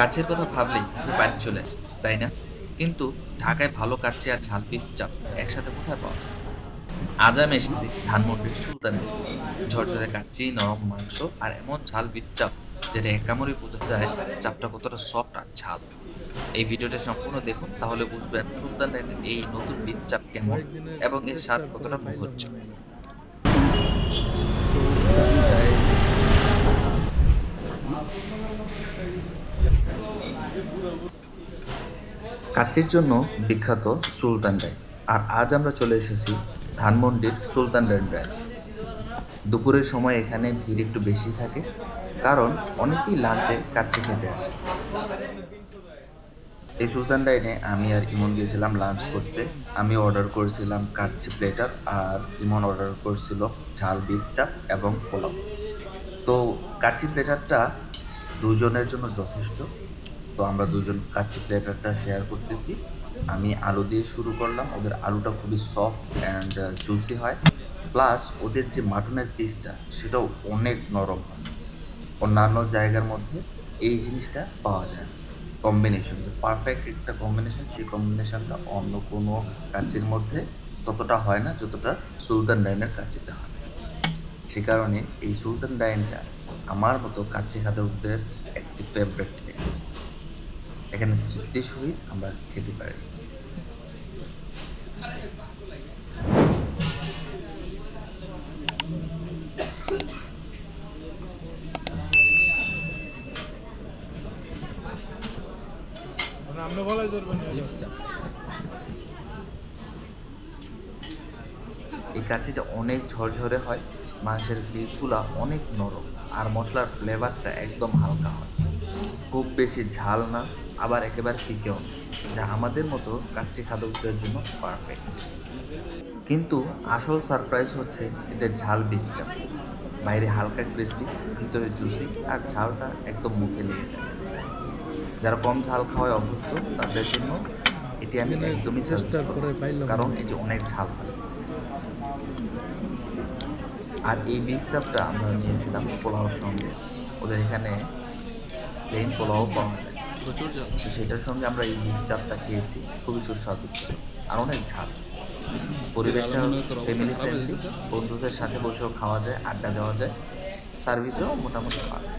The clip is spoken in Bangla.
কাচ্চির কথা ভাবলেই মুখে পানি চলে আসে, তাই না? কিন্তু ঢাকায় ভালো কাচ্চি আর ঝাল বিফ চাপ একসাথে কোথায় পাওয়া যায়? আজ আমি এসেছি ধানমন্ডির সুলতান হোটেলে। ঝরঝরে কাচ্চি, নরম মাংস আর এমন ঝাল বিফ চাপ যেটা এক কামড়ে বোঝা যায় চাপটা কতটা সফট আর ঝাল। এই ভিডিওটা সম্পূর্ণ দেখুন, তাহলে বুঝবেন সুলতান ডাইনের এই নতুন বিফ চাপ কেমন কয়েকদিনের এবং এর স্বাদ চেষ্টার পরে কতটা পাইলাম মুখরোচক। বানাইলাম। সুলতান ডাইন। কাচ্চির জন্য বিখ্যাত সুলতান ডাইন, আর আজ আমরা চলে এসেছি ধানমন্ডির সুলতান ডাইন ব্রাঞ্চে। দুপুরের সময় এখানে ভিড় একটু বেশি থাকে, কারণ অনেকেই লাঞ্চে কাচ্চি খেতে আসে। এই সুলতান ডাইনে আমি আর ইমন গেছিলাম লাঞ্চ করতে। আমি অর্ডার করেছিলাম কাচ্চি প্লেটার, আর ইমন অর্ডার করেছিল ঝাল বিফ চাপ এবং পোলাও। তো কাচ্চি প্লেটারটা দুজনের জন্য যথেষ্ট। তো আমরা দুজন কাচ্চি প্লেটারটা শেয়ার করতেছি। আমি আলু দিয়ে শুরু করলাম। ওদের আলুটা খুবই সফট অ্যান্ড জুসি হয়, প্লাস ওদের যে মাটনের পিসটা সেটাও অনেক নরম হয়। অন্যান্য জায়গার মধ্যে এই জিনিসটা পাওয়া যায় না। কম্বিনেশন যে পারফেক্ট একটা কম্বিনেশন, সেই কম্বিনেশনটা অন্য কোনো কাচ্চির মধ্যে ততটা হয় না যতটা সুলতান ডাইনের কাচ্চিতে হয়। সে কারণে এই সুলতান ডাইনটা আমার মতো কাচ্চি খাদকদের একটি ফেভারিট প্লেস। এখানে তৃপ্তির সহিত আমরা খেতে পারি। মানে আপনি বলাই ধরবেন না এটা। এই কাচ্চিটা অনেক ঝরঝরে হয়, মাংসের পিসগুলা অনেক নরম, আর মশলার ফ্লেভারটা একদম হালকা হয়। খুব বেশি ঝাল না, আবার একেবারে ফিকেও না, যা আমাদের মতো কাচ্চি খাদকদের জন্য পারফেক্ট। কিন্তু আসল সারপ্রাইজ হচ্ছে এদের ঝাল বিফ চাপ। বাইরে হালকা ক্রিস্পি, ভিতরে জুসি, আর ঝালটা একদম মুখে লেগে যায়। যারা কম ঝাল খাওয়ায় অভ্যস্ত তাদের জন্য এটি আমি দিনের একদমই সাজেস্ট চেষ্টার করব, পরে পাইলাম কারণ এটি বানাইলাম। অনেক ঝাল হয়। আর এই বিফ চাপটা আমরা নিয়েছিলাম পোলাওর সঙ্গে। ওদের এখানে প্লেন পোলাও পাওয়া যায়, প্রচুর ঝাল। তো সেটার সঙ্গে আমরা এই বিফ চাপটা খেয়েছি। খুবই সুস্বাদু ছিল আর অনেক ঝাল। পরিবেশটা ফ্যামিলি ফ্রেন্ডলি, বন্ধুদের সাথে বসেও খাওয়া যায়, আড্ডা দেওয়া যায়, সার্ভিসও মোটামুটি ফাস্ট।